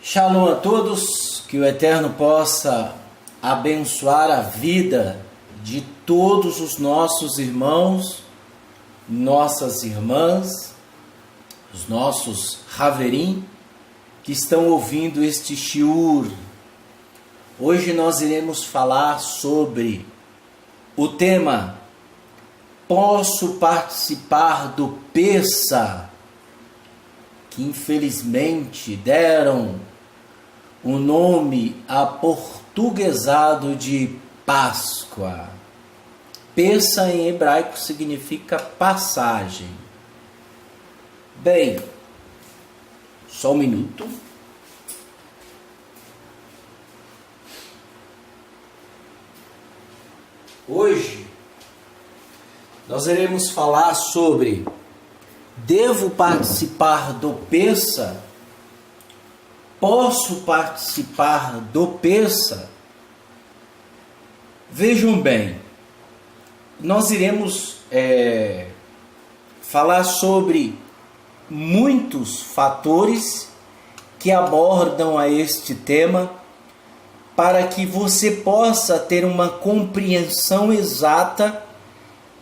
Shalom a todos, que o Eterno possa abençoar a vida de todos os nossos irmãos, nossas irmãs, os nossos Haverim, que estão ouvindo este shiur. Hoje nós iremos falar sobre o tema Posso participar do Pessa, que infelizmente deram o nome aportuguesado de Páscoa. Pessa em hebraico significa passagem. Bem, só um minuto. Hoje nós iremos falar sobre: devo participar do Pessa? Posso participar do Pessa? Vejam bem, nós iremos falar sobre muitos fatores que abordam a este tema, para que você possa ter uma compreensão exata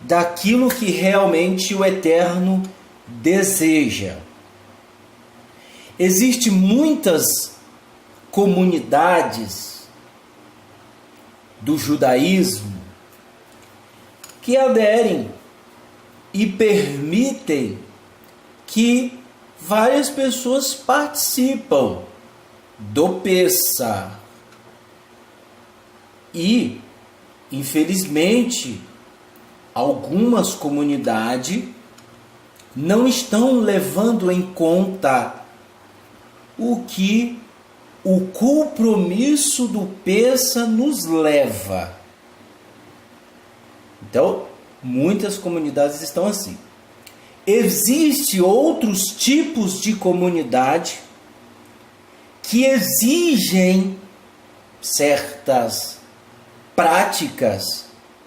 daquilo que realmente o Eterno deseja. Existem muitas comunidades do judaísmo que aderem e permitem que várias pessoas participam do Pessa. E, infelizmente, algumas comunidades não estão levando em conta o que o compromisso do Pessa nos leva. Então, muitas comunidades estão assim. Existem outros tipos de comunidade que exigem certas práticas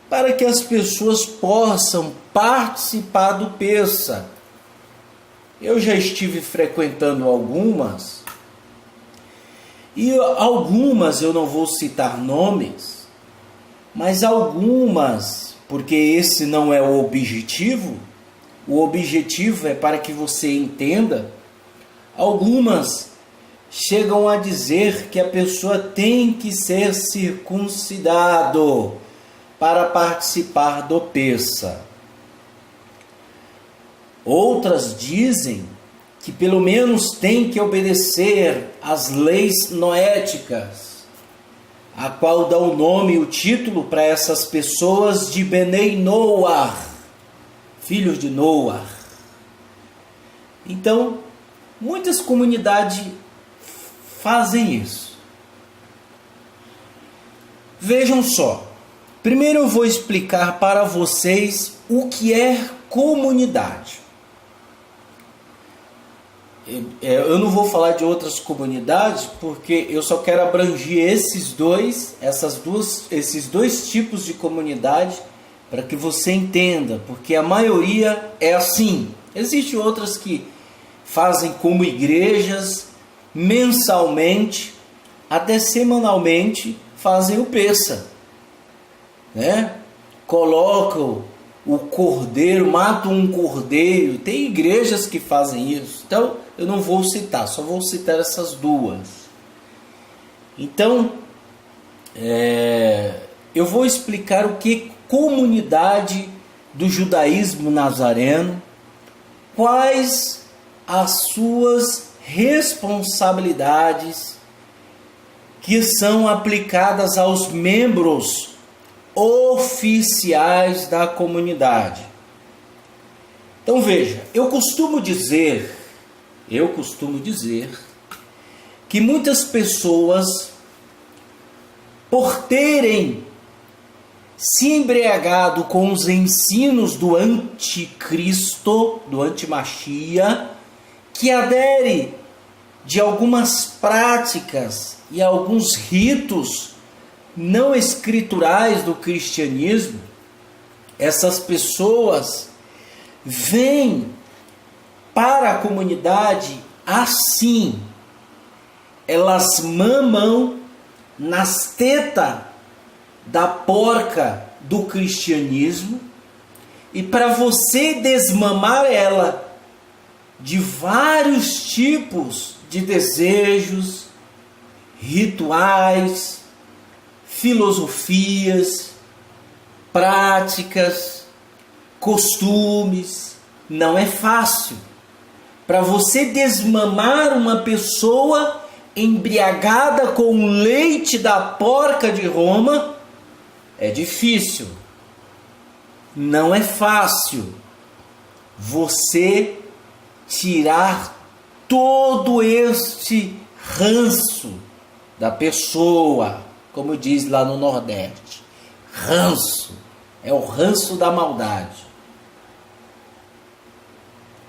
para que as pessoas possam participar do Pessa. Eu já estive frequentando algumas, e algumas eu não vou citar nomes, mas algumas, porque esse não é o objetivo é para que você entenda. Algumas chegam a dizer que a pessoa tem que ser circuncidado para participar do Pessa. Outras dizem que pelo menos tem que obedecer às leis noéticas, a qual dá o nome e o título para essas pessoas de Benei Noah, filhos de Noah. Então, muitas comunidades fazem isso. Vejam só. Primeiro eu vou explicar para vocês o que é comunidade. Eu não vou falar de outras comunidades, porque eu só quero abranger esses dois tipos de comunidade, para que você entenda, porque a maioria é assim. Existem outras que fazem como igrejas, mensalmente, até semanalmente, fazem o Pessa, né? Colocam o cordeiro, matam um cordeiro. Tem igrejas que fazem isso. Então, eu não vou citar, só vou citar essas duas. Então, eu vou explicar o que é comunidade do judaísmo nazareno, quais as suas responsabilidades que são aplicadas aos membros oficiais da comunidade. Então veja, eu costumo dizer que muitas pessoas, por terem se embriagado com os ensinos do anticristo, do antimachia, que adere de algumas práticas e alguns ritos não escriturais do cristianismo, essas pessoas vêm para a comunidade assim, elas mamam nas tetas da porca do cristianismo, e para você desmamar ela de vários tipos de desejos, rituais, filosofias, práticas, costumes, não é fácil. Para você desmamar uma pessoa embriagada com o leite da porca de Roma, é difícil. Não é fácil você tirar todo este ranço da pessoa, como diz lá no Nordeste. Ranço, é o ranço da maldade.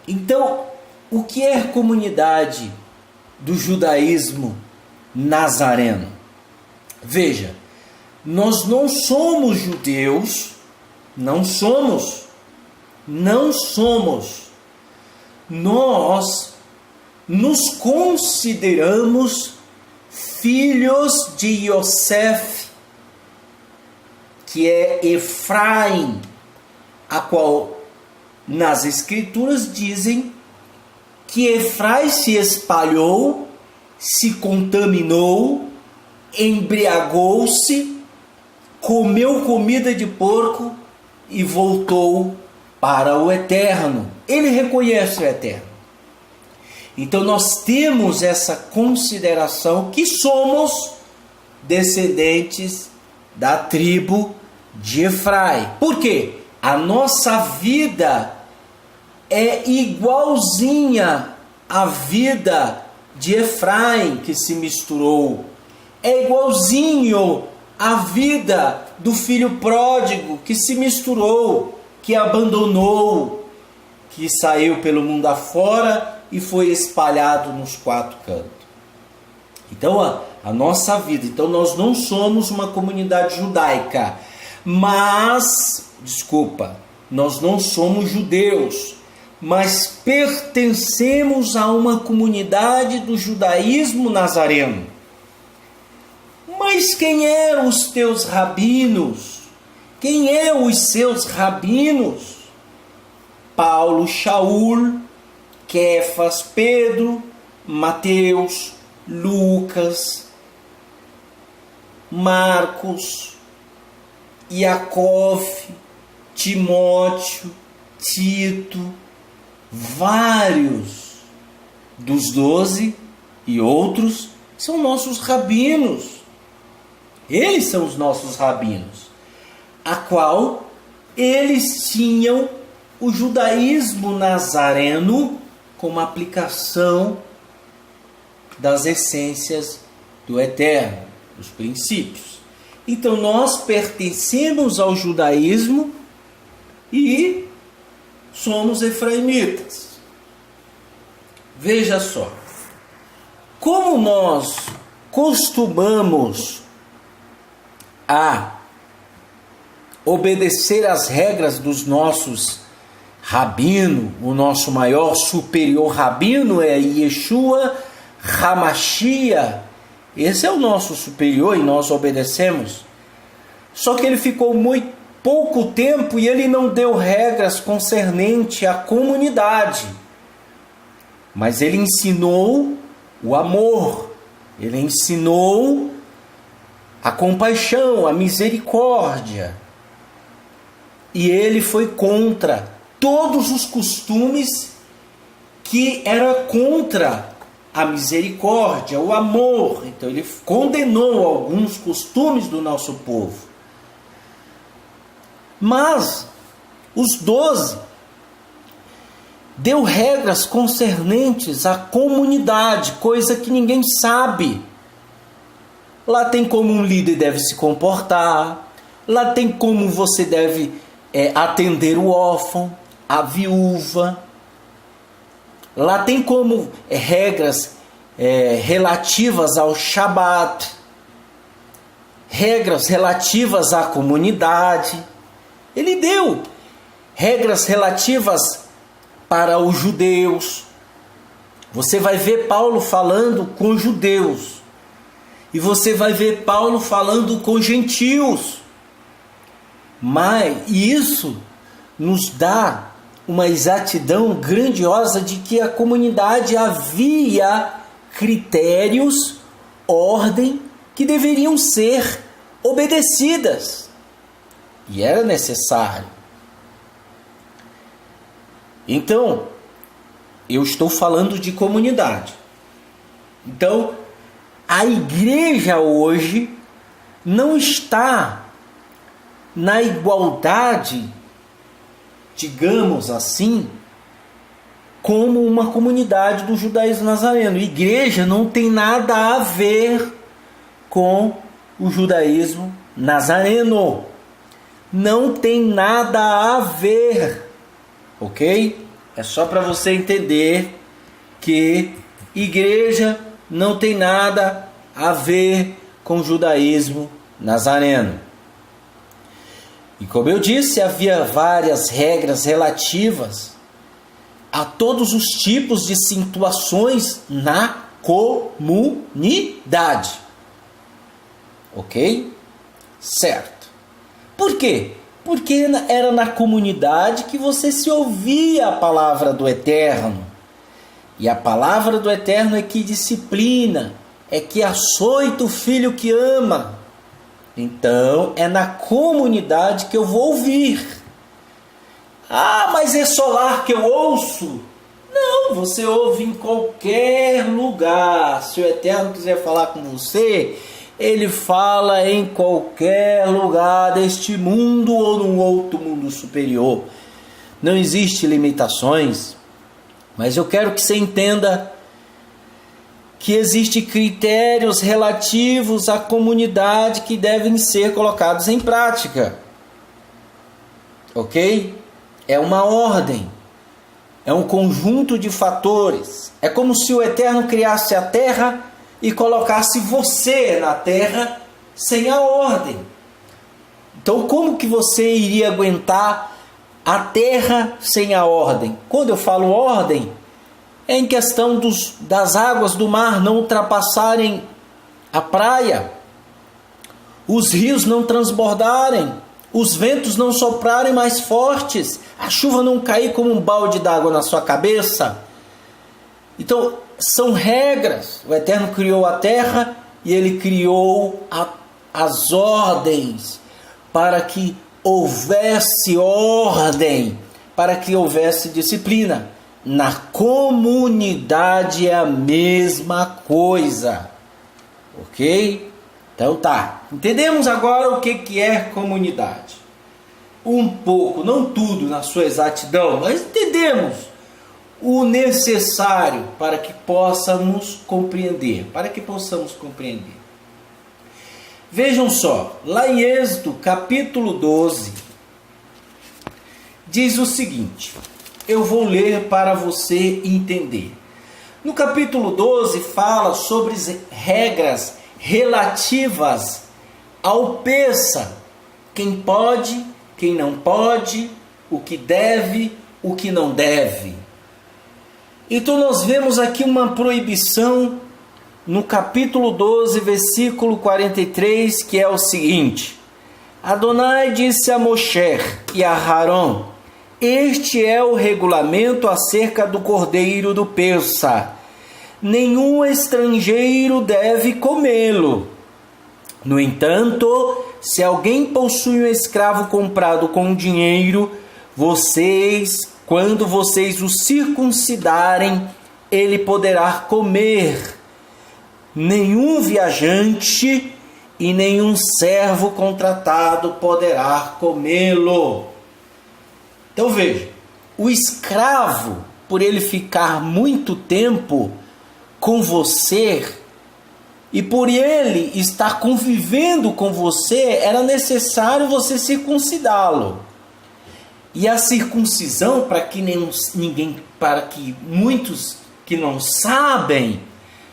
Então, o que é a comunidade do judaísmo nazareno? Veja, nós não somos judeus, não somos. Nós nos consideramos filhos de Yosef, que é Efraim, a qual nas escrituras dizem que Efraim se espalhou, se contaminou, embriagou-se, comeu comida de porco e voltou para o Eterno. Ele reconhece o Eterno. Então nós temos essa consideração que somos descendentes da tribo de Efraim. Por quê? A nossa vida é igualzinha à vida de Efraim, que se misturou. É igualzinho à vida do filho pródigo, que se misturou, que abandonou, que saiu pelo mundo afora e foi espalhado nos quatro cantos. Então, a nossa vida. Então, nós não somos uma comunidade judaica, nós não somos judeus, mas pertencemos a uma comunidade do judaísmo nazareno. Mas quem eram os teus rabinos? Quem eram os seus rabinos? Paulo, Shaul, Kefas, Pedro, Mateus, Lucas, Marcos, Iacov, Timóteo, Tito, vários dos 12 e outros são nossos rabinos. Eles são os nossos rabinos, a qual eles tinham o judaísmo nazareno como aplicação das essências do Eterno, dos princípios. Então nós pertencemos ao judaísmo e somos efraimitas. Veja só, como nós costumamos a obedecer às regras dos nossos rabinos, o nosso maior superior rabino é Yeshua Hamashia. Esse é o nosso superior e nós obedecemos. Só que ele ficou muito pouco tempo e ele não deu regras concernente à comunidade. Mas ele ensinou o amor, ele ensinou a compaixão, a misericórdia. E ele foi contra todos os costumes que era contra a misericórdia, o amor. Então ele condenou alguns costumes do nosso povo. Mas os 12 deu regras concernentes à comunidade, coisa que ninguém sabe. Lá tem como um líder deve se comportar, lá tem como você deve atender o órfão, a viúva. Lá tem como regras relativas ao Shabat, regras relativas à comunidade. Ele deu regras relativas para os judeus, Você vai ver Paulo falando com judeus. E você vai ver Paulo falando com gentios. Mas isso nos dá uma exatidão grandiosa de que a comunidade havia critérios, ordem, que deveriam ser obedecidas. E era necessário. Então, eu estou falando de comunidade. Então, a igreja hoje não está na igualdade, digamos assim, como uma comunidade do judaísmo nazareno. Igreja não tem nada a ver com o judaísmo nazareno. Não tem nada a ver, ok? É só para você entender que igreja não tem nada a ver com o judaísmo nazareno. E como eu disse, havia várias regras relativas a todos os tipos de situações na comunidade. Ok? Certo. Por quê? Porque era na comunidade que você se ouvia a palavra do Eterno. E a palavra do Eterno é que disciplina, é que açoita o filho que ama. Então, é na comunidade que eu vou ouvir. Ah, mas é só lá que eu ouço? Não, você ouve em qualquer lugar. Se o Eterno quiser falar com você, Ele fala em qualquer lugar deste mundo ou num outro mundo superior. Não existe limitações, mas eu quero que você entenda que existem critérios relativos à comunidade que devem ser colocados em prática. Ok? É uma ordem, é um conjunto de fatores. É como se o Eterno criasse a terra e colocasse você na terra sem a ordem. Então, como que você iria aguentar a terra sem a ordem? Quando eu falo ordem, é em questão das águas do mar não ultrapassarem a praia, os rios não transbordarem, os ventos não soprarem mais fortes, a chuva não cair como um balde d'água na sua cabeça. Então, são regras. O Eterno criou a terra e Ele criou as ordens para que houvesse ordem, para que houvesse disciplina. Na comunidade é a mesma coisa, ok? Então tá, entendemos agora o que é comunidade. Um pouco, não tudo na sua exatidão, mas entendemos o necessário para que possamos compreender, Vejam só, lá em Êxodo capítulo 12, diz o seguinte, eu vou ler para você entender. No capítulo 12 fala sobre regras relativas ao Pêssar, quem pode, quem não pode, o que deve, o que não deve. Então nós vemos aqui uma proibição no capítulo 12, versículo 43, que é o seguinte: Adonai disse a Moshe e a Arão: este é o regulamento acerca do cordeiro do Pêssar. Nenhum estrangeiro deve comê-lo. No entanto, se alguém possui um escravo comprado com dinheiro, quando vocês o circuncidarem, ele poderá comer. Nenhum viajante e nenhum servo contratado poderá comê-lo. Então veja, o escravo, por ele ficar muito tempo com você e por ele estar convivendo com você, era necessário você circuncidá-lo. E a circuncisão, para que muitos que não sabem,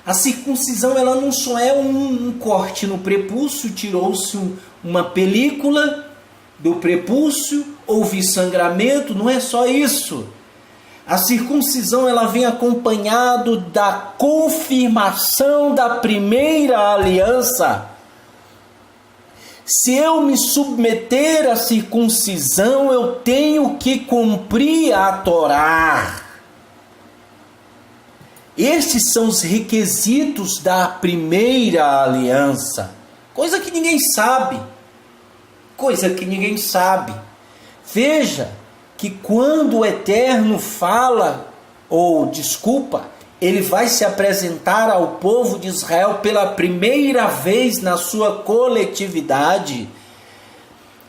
a circuncisão ela não só é um corte no prepúcio, tirou-se uma película do prepúcio, houve sangramento, não é só isso. A circuncisão ela vem acompanhado da confirmação da primeira aliança. Se eu me submeter à circuncisão, eu tenho que cumprir a Torá. Estes são os requisitos da primeira aliança. Coisa que ninguém sabe. Veja que quando o Eterno ele vai se apresentar ao povo de Israel pela primeira vez na sua coletividade.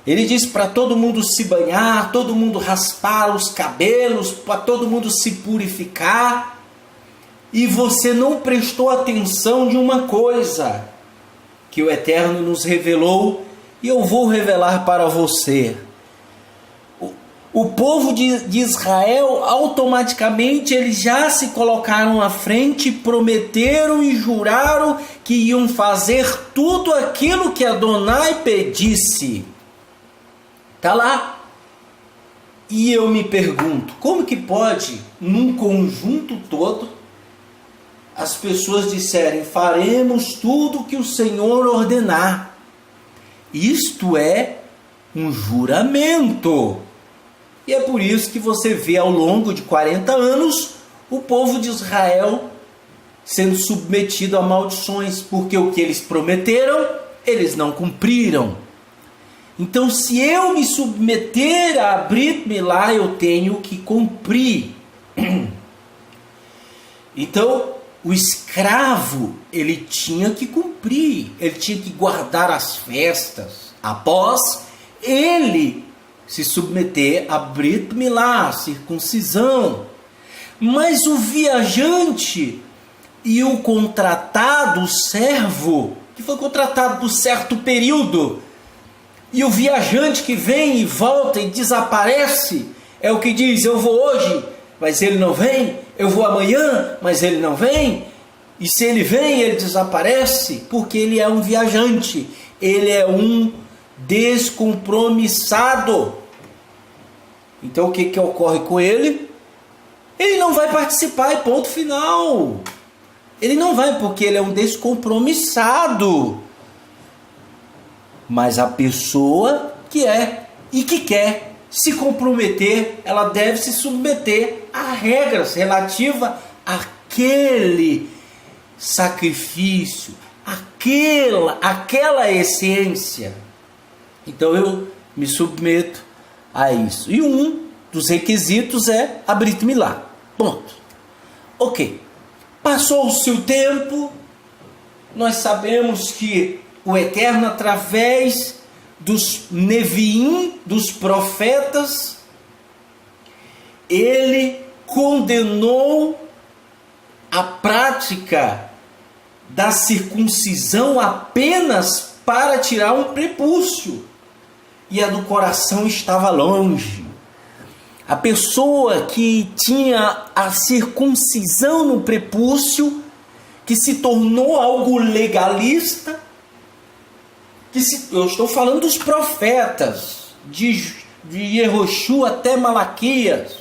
Ele diz para todo mundo se banhar, todo mundo raspar os cabelos, para todo mundo se purificar. E você não prestou atenção de uma coisa que o Eterno nos revelou, e eu vou revelar para você. O povo de Israel, automaticamente, eles já se colocaram à frente, prometeram e juraram que iam fazer tudo aquilo que Adonai pedisse. Está lá. E eu me pergunto, como que pode, num conjunto todo, as pessoas disserem, faremos tudo que o Senhor ordenar? Isto é um juramento. E é por isso que você vê ao longo de 40 anos o povo de Israel sendo submetido a maldições, porque o que eles prometeram, eles não cumpriram. Então, se eu me submeter a Brit Milá, eu tenho que cumprir. Então, o escravo, ele tinha que cumprir, ele tinha que guardar as festas, após ele se submeter a Brit Milá, a circuncisão. Mas o viajante e o contratado, o servo, que foi contratado por certo período, e o viajante que vem e volta e desaparece, é o que diz, eu vou hoje, mas ele não vem, eu vou amanhã, mas ele não vem, e se ele vem, ele desaparece, porque ele é um viajante, ele é um descompromissado. Então o que ocorre com ele? Ele não vai participar, e ponto final. Ele não vai, porque ele é um descompromissado. Mas a pessoa que quer se comprometer, ela deve se submeter a regras relativas àquele sacrifício, aquela essência. Então eu me submeto a isso. E um dos requisitos é a Brit Milá. Ponto. Ok. Passou-se o tempo, nós sabemos que o Eterno, através dos Neviim, dos profetas, ele condenou a prática da circuncisão apenas para tirar um prepúcio, e a do coração estava longe. A pessoa que tinha a circuncisão no prepúcio, que se tornou algo legalista, eu estou falando dos profetas, de Yehoshua até Malaquias,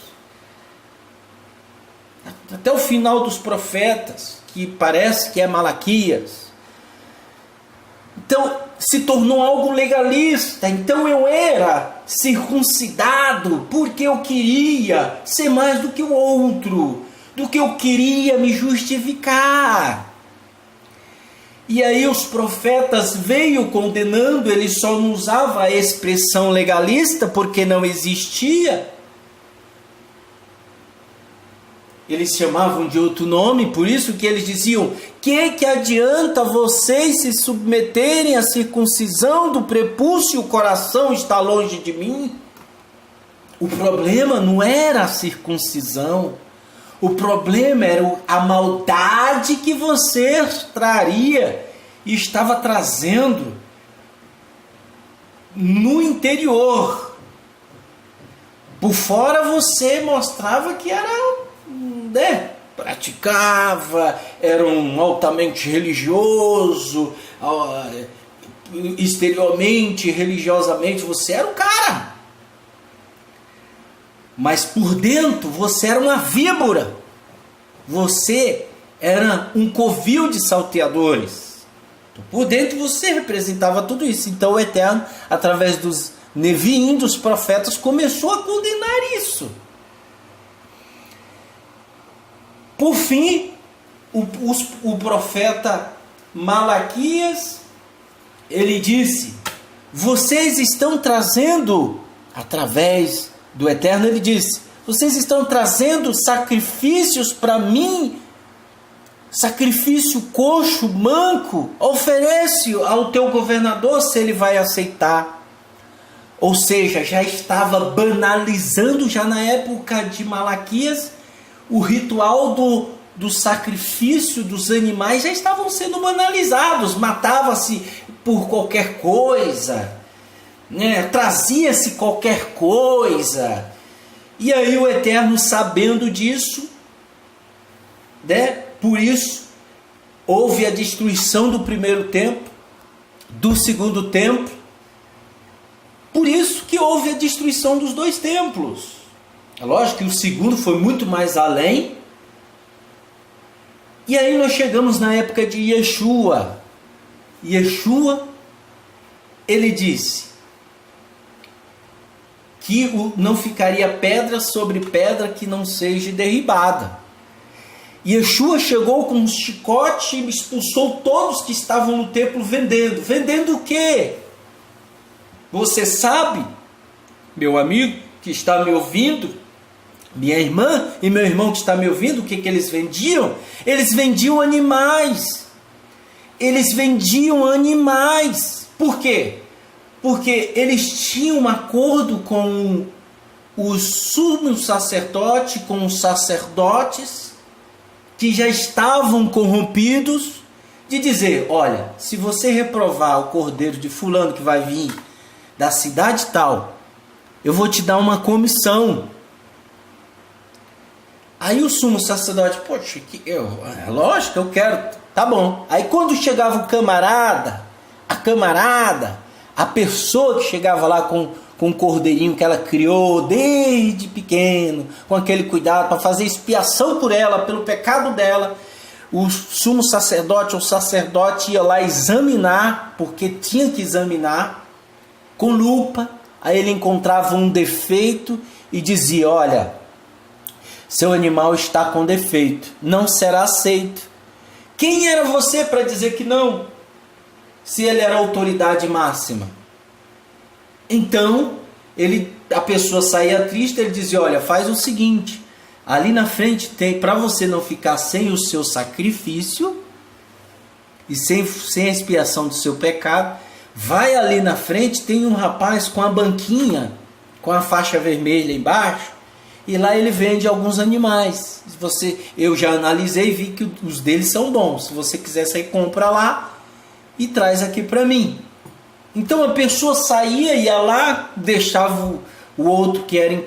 até o final dos profetas, que parece que é Malaquias. Então, se tornou algo legalista. Então eu era circuncidado porque eu queria ser mais do que o outro, do que eu queria me justificar. E aí os profetas veio condenando, ele só não usava a expressão legalista porque não existia. Eles chamavam de outro nome, por isso que eles diziam, que adianta vocês se submeterem à circuncisão do prepúcio e o coração está longe de mim? O problema não era a circuncisão, o problema era a maldade que você traria e estava trazendo no interior. Por fora você mostrava que era... praticava, era um altamente religioso, exteriormente, religiosamente, você era o cara. mas por dentro você era uma víbora. Você era um covil de salteadores. Por dentro você representava tudo isso. Então o Eterno, através dos Neviim, dos profetas, começou a condenar isso. Por fim, o profeta Malaquias, ele disse: vocês estão trazendo, através do Eterno, ele disse: vocês estão trazendo sacrifícios para mim, sacrifício coxo, manco, oferece ao teu governador se ele vai aceitar. Ou seja, já estava banalizando, já na época de Malaquias, o ritual do sacrifício dos animais já estavam sendo banalizados. Matava-se por qualquer coisa, né? Trazia-se qualquer coisa. E aí o Eterno, sabendo disso, né? Por isso houve a destruição do primeiro templo, do segundo templo. Por isso que houve a destruição dos dois templos. É lógico que o segundo foi muito mais além. E aí nós chegamos na época de Yeshua. Yeshua, ele disse que não ficaria pedra sobre pedra que não seja derribada. Yeshua chegou com um chicote e expulsou todos que estavam no templo vendendo. Vendendo o quê? Você sabe, meu amigo que está me ouvindo, minha irmã e meu irmão que está me ouvindo, o que eles vendiam? Eles vendiam animais. Eles vendiam animais. Por quê? Porque eles tinham um acordo com o sumo sacerdote, com os sacerdotes, que já estavam corrompidos, de dizer: olha, se você reprovar o cordeiro de fulano que vai vir da cidade tal, eu vou te dar uma comissão. Aí o sumo sacerdote: poxa, é lógico, eu quero, tá bom. Aí quando chegava o camarada, a pessoa que chegava lá com o cordeirinho que ela criou desde pequeno, com aquele cuidado para fazer expiação por ela, pelo pecado dela, o sumo sacerdote ou sacerdote ia lá examinar, porque tinha que examinar, com lupa. Aí ele encontrava um defeito e dizia: olha, seu animal está com defeito, não será aceito. Quem era você para dizer que não, se ele era a autoridade máxima? Então a pessoa saía triste, ele dizia: olha, faz o seguinte, ali na frente tem, para você não ficar sem o seu sacrifício e sem a expiação do seu pecado, vai ali na frente, tem um rapaz com a banquinha, com a faixa vermelha embaixo, e lá ele vende alguns animais. Eu já analisei e vi que os deles são bons. Se você quiser sair, compra lá e traz aqui para mim. Então a pessoa saía, ia lá, deixava o outro que era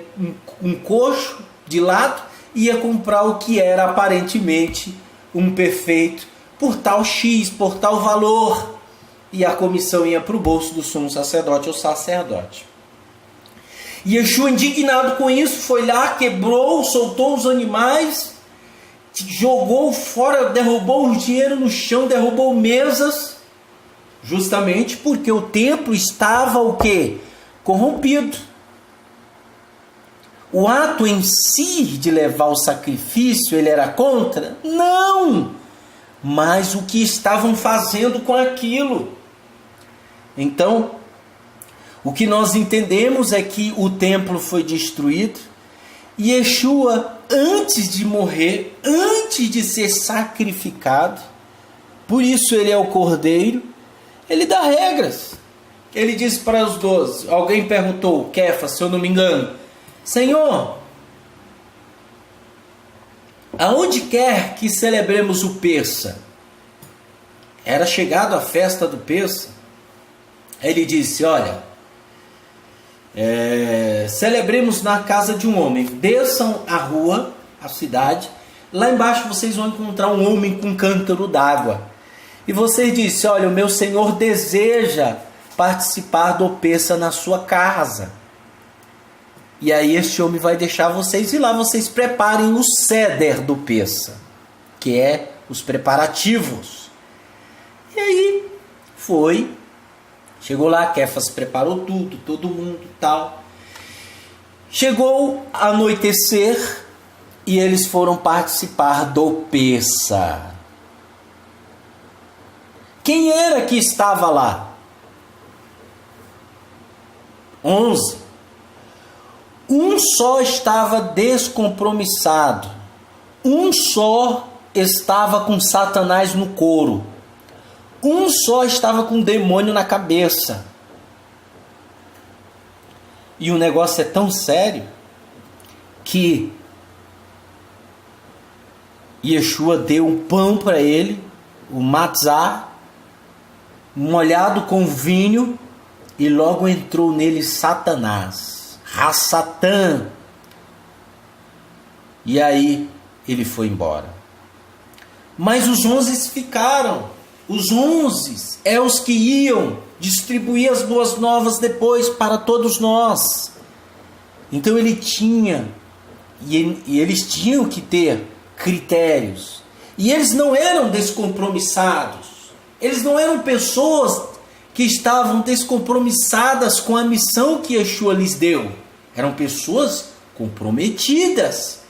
um coxo de lado, ia comprar o que era aparentemente um perfeito por tal X, por tal valor. E a comissão ia para o bolso do sumo sacerdote ou sacerdote. E Yeshua, indignado com isso, foi lá, quebrou, soltou os animais, jogou fora, derrubou o dinheiro no chão, derrubou mesas, justamente porque o templo estava o quê? Corrompido. O ato em si de levar o sacrifício, ele era contra? Não! Mas o que estavam fazendo com aquilo. Então, o que nós entendemos é que o templo foi destruído e Yeshua, antes de morrer, antes de ser sacrificado, por isso ele é o cordeiro, ele dá regras. Ele disse para os 12, alguém perguntou, Kefas, se eu não me engano: Senhor, aonde quer que celebremos o Pessa? Era chegado a festa do Pessa. Ele disse: olha, celebremos na casa de um homem. Desçam a rua, a cidade, lá embaixo vocês vão encontrar um homem com um cântaro d'água. E vocês dizem: olha, o meu senhor deseja participar do Pessa na sua casa. E aí este homem vai deixar vocês, e lá vocês preparem o Seder do Pêssah, que é os preparativos. E aí chegou lá, Quefas preparou tudo, todo mundo e tal. Chegou a anoitecer e eles foram participar do Pêssah. Quem era que estava lá? 11. Um só estava descompromissado. Um só estava com Satanás no couro. Um só estava com um demônio na cabeça. E o negócio é tão sério que Yeshua deu um pão para ele, o matzá, molhado com vinho, e logo entrou nele Satanás, Hassatã. E aí ele foi embora. Mas os 11 ficaram. Os 11 é os que iam distribuir as boas novas depois para todos nós. Então ele tinha, e eles tinham que ter critérios. E eles não eram descompromissados. Eles não eram pessoas que estavam descompromissadas com a missão que Yeshua lhes deu. Eram pessoas comprometidas.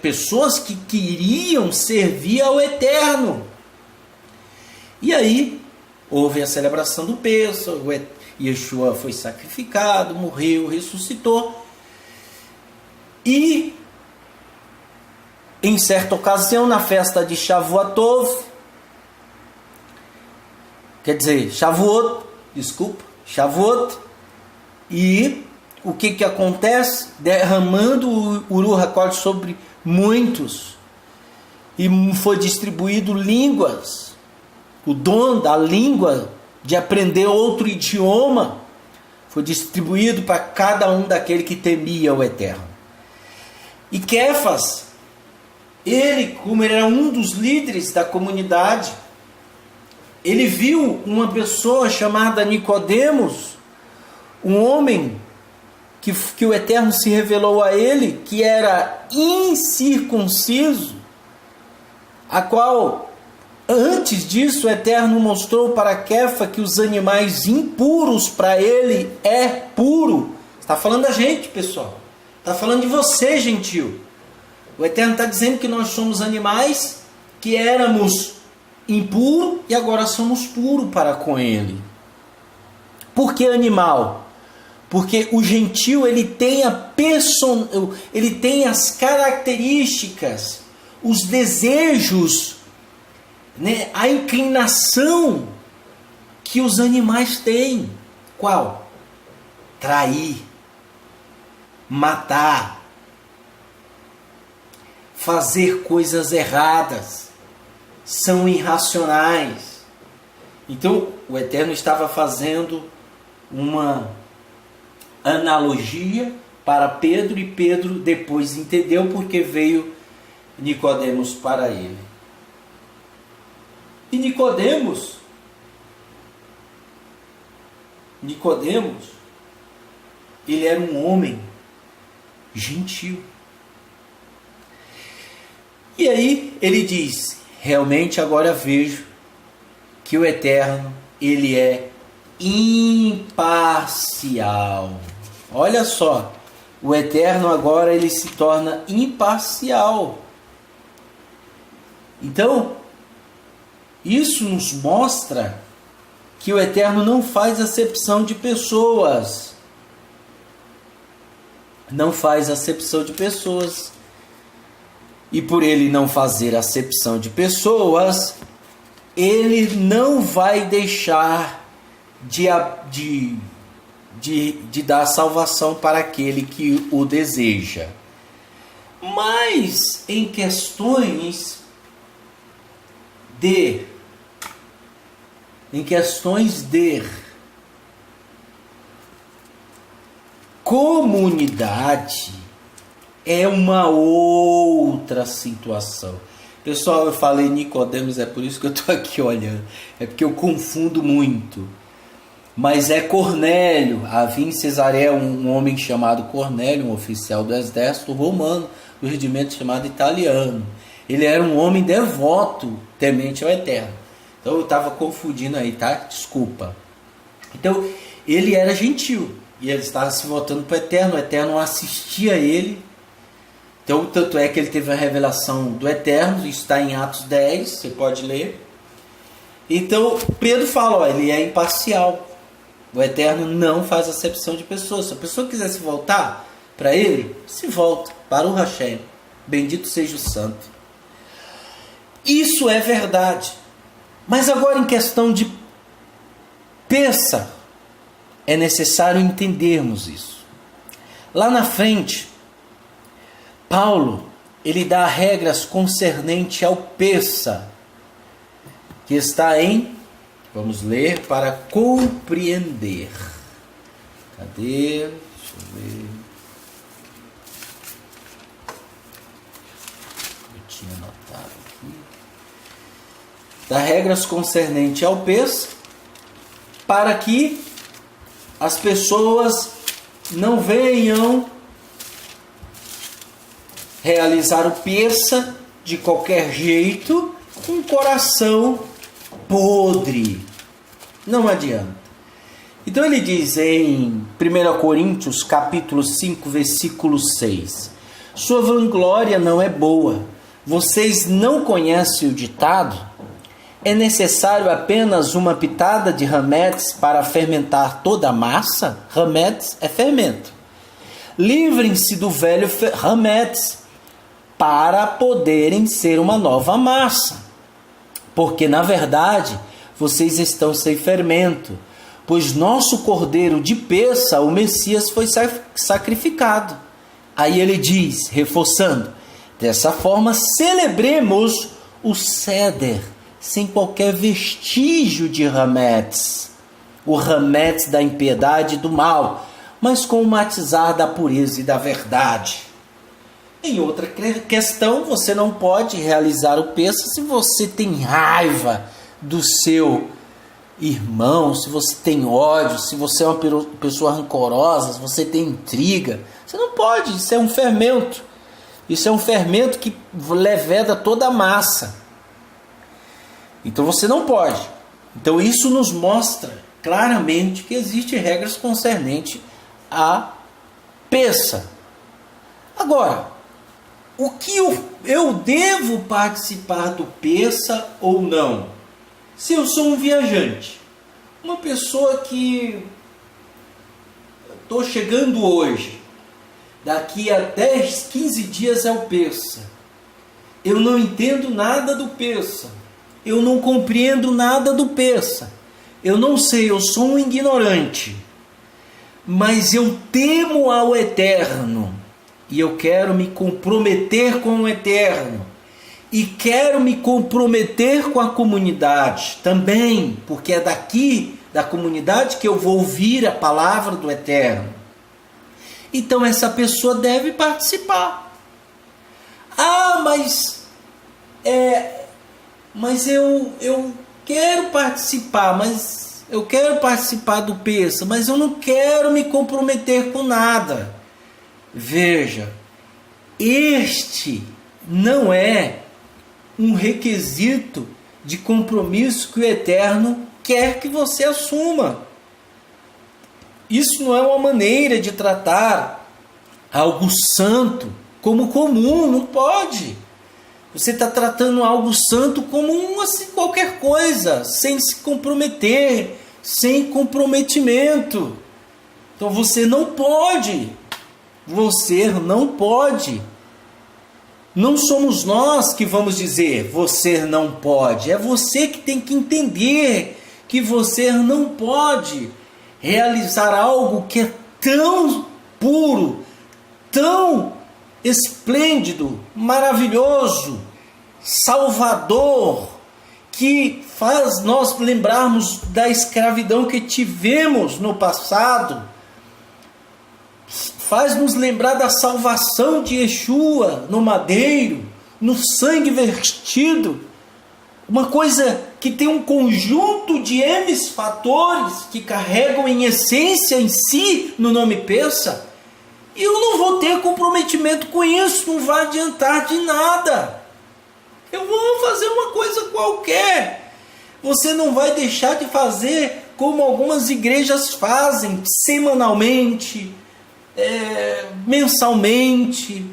Pessoas que queriam servir ao Eterno. E aí, houve a celebração do Pêssah, Yeshua foi sacrificado, morreu, ressuscitou. E, em certa ocasião, na festa de Shavuot, e o que acontece? Derramando o Uru HaKodesh sobre muitos, e foi distribuído línguas, o dom da língua, de aprender outro idioma, foi distribuído para cada um daquele que temia o Eterno. E Quefas, como ele era um dos líderes da comunidade, ele viu uma pessoa chamada Nicodemos, um homem que o Eterno se revelou a ele, que era incircunciso, a qual, antes disso, o Eterno mostrou para Quefa que os animais impuros para ele é puro. Está falando da gente, pessoal. Está falando de você, gentil. O Eterno está dizendo que nós somos animais que éramos impuros e agora somos puros para com ele. Por que animal? Porque o gentil ele tem as características, os desejos, né, a inclinação que os animais têm. Qual? Trair, matar, fazer coisas erradas, são irracionais. Então o Eterno estava fazendo uma analogia para Pedro, e Pedro depois entendeu porque veio Nicodemos para ele. E Nicodemos, ele era um homem gentil. E aí ele diz: realmente agora vejo que o Eterno, ele é imparcial. Olha só, o Eterno agora ele se torna imparcial. Então, isso nos mostra que o Eterno não faz acepção de pessoas. Não faz acepção de pessoas. E por ele não fazer acepção de pessoas, ele não vai deixar de dar salvação para aquele que o deseja. Mas em questões de comunidade é uma outra situação. Pessoal, eu falei Nicodemos, é por isso que eu estou aqui olhando. É porque eu confundo muito. mas é Cornélio. Havia em Cesareia um homem chamado Cornélio, um oficial do exército romano, do regimento chamado Italiano. Ele era um homem devoto, temente ao Eterno. Então eu estava confundindo aí, tá? Desculpa. Então ele era gentil e ele estava se voltando para o Eterno assistia a ele. Então, tanto é que ele teve a revelação do Eterno, isso está em Atos 10, você pode ler. Então Pedro fala, ó, ele é imparcial. O Eterno não faz acepção de pessoas. Se a pessoa quiser se voltar para ele, se volta para o Hashem. Bendito seja o Santo. Isso é verdade. Mas agora em questão de Pêssar, é necessário entendermos isso. Lá na frente, Paulo, ele dá regras concernentes ao Pêssar, que está em, vamos ler, para compreender. Cadê? Deixa eu ver. Eu tinha anotado aqui. Dá regras concernentes ao Pêssar, para que as pessoas não venham realizar o Pêssar de qualquer jeito, com um coração podre. Não adianta. Então ele diz em 1 Coríntios capítulo 5, versículo 6: sua vanglória não é boa. Vocês não conhecem o ditado? É necessário apenas uma pitada de hametz para fermentar toda a massa? Hametz é fermento. Livrem-se do velho hametz para poderem ser uma nova massa. Porque, na verdade, vocês estão sem fermento, pois nosso cordeiro de Pêssar, o Messias, foi sacrificado. Aí ele diz, reforçando, dessa forma celebremos o Seder, sem qualquer vestígio de hametz, o hametz da impiedade e do mal, mas com o matizar da pureza e da verdade. Em outra questão, você não pode realizar o Pêssar se você tem raiva do seu irmão, se você tem ódio, se você é uma pessoa rancorosa, se você tem intriga. Você não pode, isso é um fermento. Isso é um fermento que leveda toda a massa. Então você não pode. Então isso nos mostra claramente que existem regras concernentes a Pêssar. Agora, o que eu devo participar do Pêssar ou não? Se eu sou um viajante, uma pessoa que estou chegando hoje, daqui a 10, 15 dias é o Pêssar, eu não entendo nada do Pêssar, eu não compreendo nada do Pêssar, eu não sei, eu sou um ignorante, mas eu temo ao Eterno e eu quero me comprometer com o Eterno e quero me comprometer com a comunidade também, porque é daqui da comunidade que eu vou ouvir a palavra do Eterno. Então essa pessoa deve participar. Ah, mas eu quero participar, mas eu quero participar do Pêssar, mas eu não quero me comprometer com nada. Veja, este não é um requisito de compromisso que o Eterno quer que você assuma. Isso não é uma maneira de tratar algo santo como comum, não pode. Você está tratando algo santo como assim, qualquer coisa, sem se comprometer, sem comprometimento. Então você não pode. Você não pode. Não somos nós que vamos dizer, você não pode. É você que tem que entender que você não pode realizar algo que é tão puro, tão esplêndido, maravilhoso, salvador, que faz nós lembrarmos da escravidão que tivemos no passado, faz nos lembrar da salvação de Yeshua no madeiro, no sangue vertido, uma coisa que tem um conjunto de M fatores que carregam em essência em si no nome peça, e eu não vou ter comprometimento com isso, não vai adiantar de nada. Eu vou fazer uma coisa qualquer. Você não vai deixar de fazer como algumas igrejas fazem, semanalmente, mensalmente,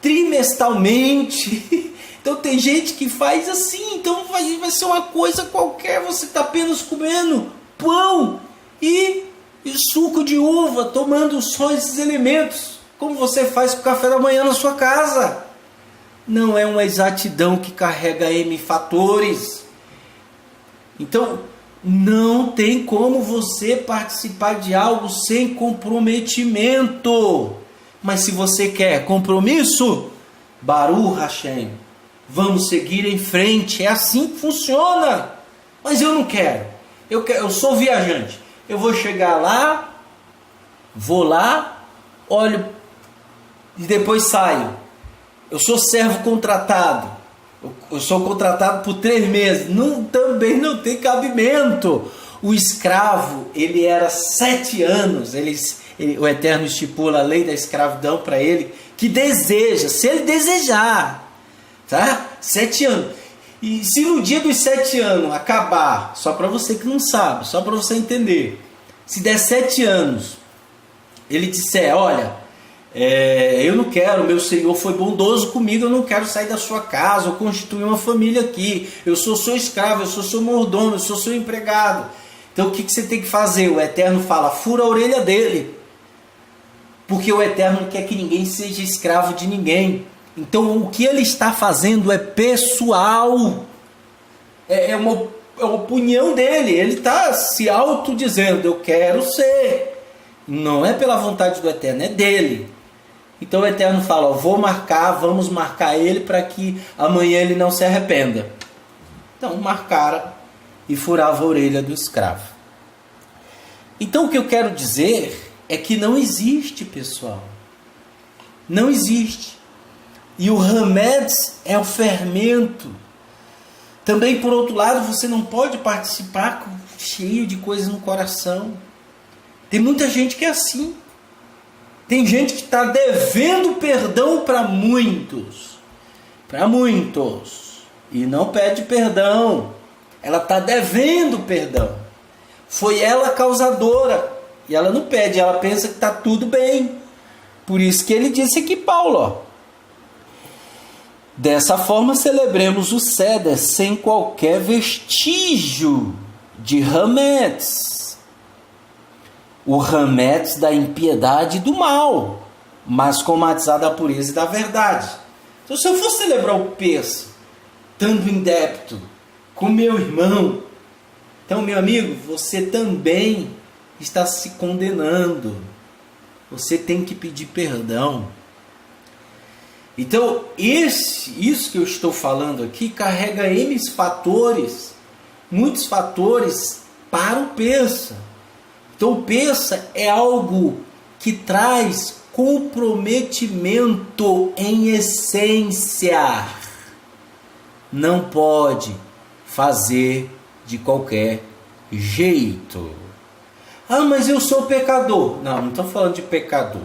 trimestralmente. Então tem gente que faz assim, então vai ser uma coisa qualquer, você está apenas comendo pão e suco de uva, tomando só esses elementos, como você faz com o café da manhã na sua casa. Não é uma exatidão que carrega M fatores. Então, não tem como você participar de algo sem comprometimento. Mas se você quer compromisso, Baruch Hashem, vamos seguir em frente. É assim que funciona. Mas eu não quero. Eu sou viajante. Eu vou chegar lá, vou lá, olho e depois saio. Eu sou servo contratado. Eu sou contratado por 3 meses. Também não tem cabimento. O escravo, ele era 7 anos. O Eterno estipula a lei da escravidão para ele, que deseja, se ele desejar, tá? 7 anos. E se no dia dos 7 anos acabar, só para você que não sabe, só para você entender, se der 7 anos, ele disser, olha, eu não quero, meu Senhor foi bondoso comigo, eu não quero sair da sua casa, ou constituir uma família aqui, eu sou seu escravo, eu sou seu mordomo, eu sou seu empregado. Então o que você tem que fazer? O Eterno fala, fura a orelha dele, porque o Eterno não quer que ninguém seja escravo de ninguém. Então o que ele está fazendo é pessoal, é uma opinião dele, ele está se autodizendo, eu quero ser, não é pela vontade do Eterno, é dele. Então o Eterno fala, vamos marcar ele para que amanhã ele não se arrependa. Então marcaram e furava a orelha do escravo. Então o que eu quero dizer é que não existe, pessoal. Não existe. E o hametz é o fermento. Também, por outro lado, você não pode participar cheio de coisas no coração. Tem muita gente que é assim. Tem gente que está devendo perdão para muitos. Para muitos. E não pede perdão. Ela está devendo perdão. Foi ela a causadora. E ela não pede, ela pensa que está tudo bem. Por isso que ele disse aqui, Paulo, ó. Dessa forma celebremos o Seder sem qualquer vestígio de hametz. O hametz da impiedade e do mal, mas com matizá da pureza e da verdade. Então, se eu for celebrar o Pêssego, estando em débito com meu irmão, então, meu amigo, você também está se condenando. Você tem que pedir perdão. Então, isso que eu estou falando aqui carrega N fatores, muitos fatores para o Pêssego. Então o Pêssego é algo que traz comprometimento em essência. Não pode fazer de qualquer jeito. Ah, mas eu sou pecador. Não estou falando de pecador.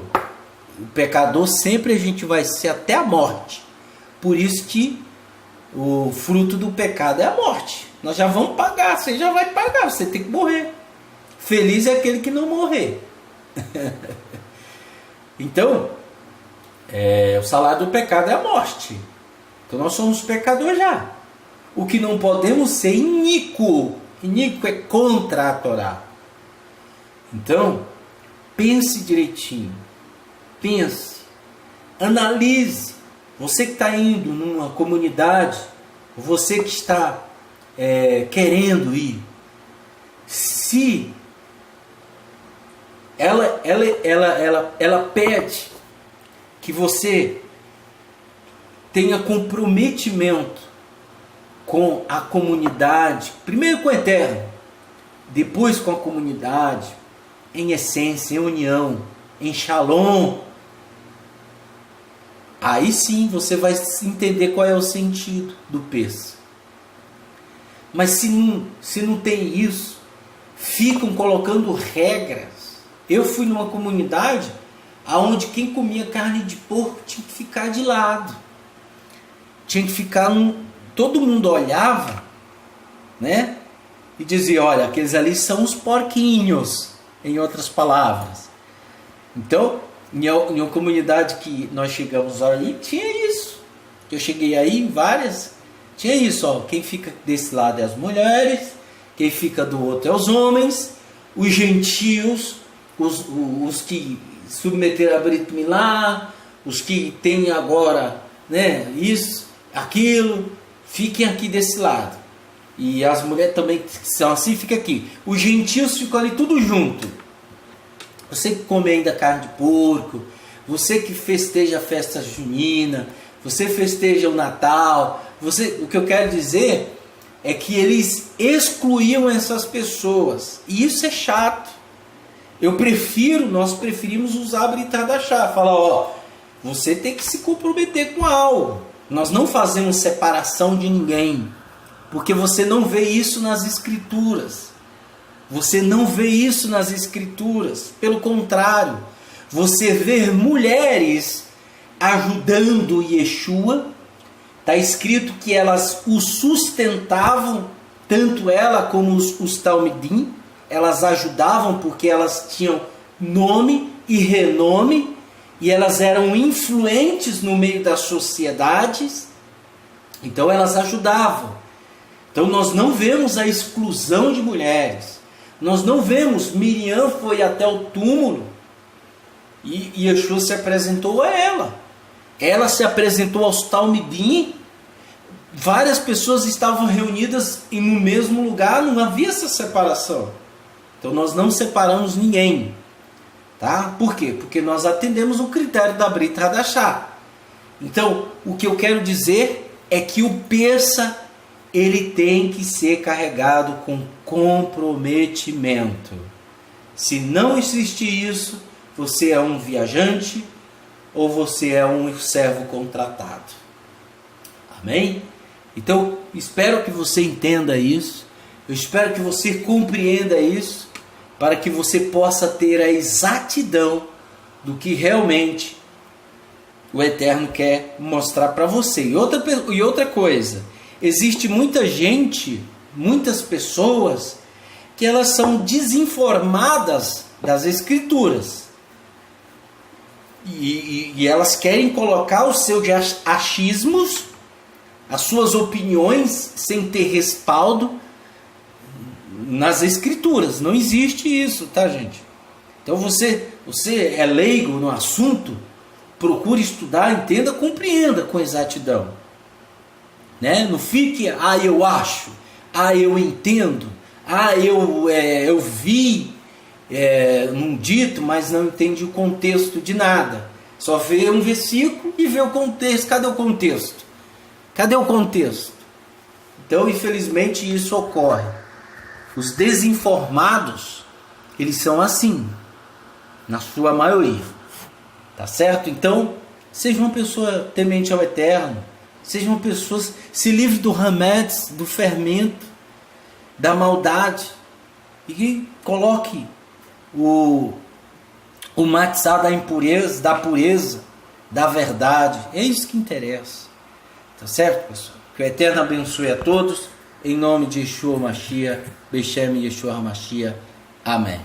O pecador sempre a gente vai ser até a morte. Por isso que o fruto do pecado é a morte. Nós já vamos pagar, você já vai pagar, você tem que morrer. Feliz é aquele que não morrer. Então, o salário do pecado é a morte. Então nós somos pecadores já. O que não podemos ser iníquo. Iníquo é contra a Torá. Então, pense direitinho. Pense. Analise. Você que está indo numa comunidade, você que está querendo ir, se ela pede que você tenha comprometimento com a comunidade, primeiro com o Eterno, depois com a comunidade, em essência, em união, em shalom, aí sim você vai entender qual é o sentido do Pêssego. Mas se não tem isso, ficam colocando regras. Eu fui numa comunidade onde quem comia carne de porco tinha que ficar de lado. Tinha que ficar todo mundo olhava, né? E dizia, olha, aqueles ali são os porquinhos, em outras palavras. Então, em uma comunidade que nós chegamos aí, tinha isso. Eu cheguei aí em várias, tinha isso, ó, quem fica desse lado é as mulheres, quem fica do outro é os homens, os gentios, os que submeteram a Brit Milá, os que têm agora, né, isso, aquilo, fiquem aqui desse lado. E as mulheres também que são assim, fica aqui. Os gentios ficam ali tudo junto. Você que come ainda carne de porco, você que festeja a festa junina, você festeja o Natal, o que eu quero dizer é que eles excluíam essas pessoas. E isso é chato. Nós preferimos usar Brit Hadashah. Falar, ó, você tem que se comprometer com algo. Nós não fazemos separação de ninguém. Porque você não vê isso nas Escrituras. Você não vê isso nas Escrituras. Pelo contrário, você vê mulheres ajudando Yeshua. Está escrito que elas o sustentavam, tanto ela como os Talmidim. Elas ajudavam porque elas tinham nome e renome. E elas eram influentes no meio das sociedades. Então elas ajudavam. Então nós não vemos a exclusão de mulheres. Nós não vemos, Miriam foi até o túmulo e Yeshua se apresentou a ela. Ela se apresentou aos Talmidim. Várias pessoas estavam reunidas no mesmo lugar, não havia essa separação. Então nós não separamos ninguém. Tá? Por quê? Porque nós atendemos o critério da Brit Hadashah. Então, o que eu quero dizer é que o persa ele tem que ser carregado com comprometimento. Se não existir isso, você é um viajante ou você é um servo contratado. Amém? Então, espero que você entenda isso. Eu espero que você compreenda isso, para que você possa ter a exatidão do que realmente o Eterno quer mostrar para você. E outra coisa, existe muita gente, muitas pessoas, que elas são desinformadas das Escrituras. E elas querem colocar os seus achismos, as suas opiniões, sem ter respaldo nas Escrituras. Não existe isso, tá, gente? Então você é leigo no assunto, procure estudar, entenda, compreenda com exatidão. Né? Não fique, eu acho, eu entendo, eu vi num dito, mas não entendi o contexto de nada. Só vê um versículo e vê o contexto. Cadê o contexto? Cadê o contexto? Então, infelizmente, isso ocorre. Os desinformados, eles são assim, na sua maioria. Tá certo? Então, seja uma pessoa temente ao Eterno. Seja uma pessoa, se livre do hametz, do fermento, da maldade. E coloque o matzá da impureza, da pureza, da verdade. É isso que interessa. Tá certo, pessoal? Que o Eterno abençoe a todos. Em nome de Yeshua Mashiach, Beshem Yeshua Mashiach. Amém.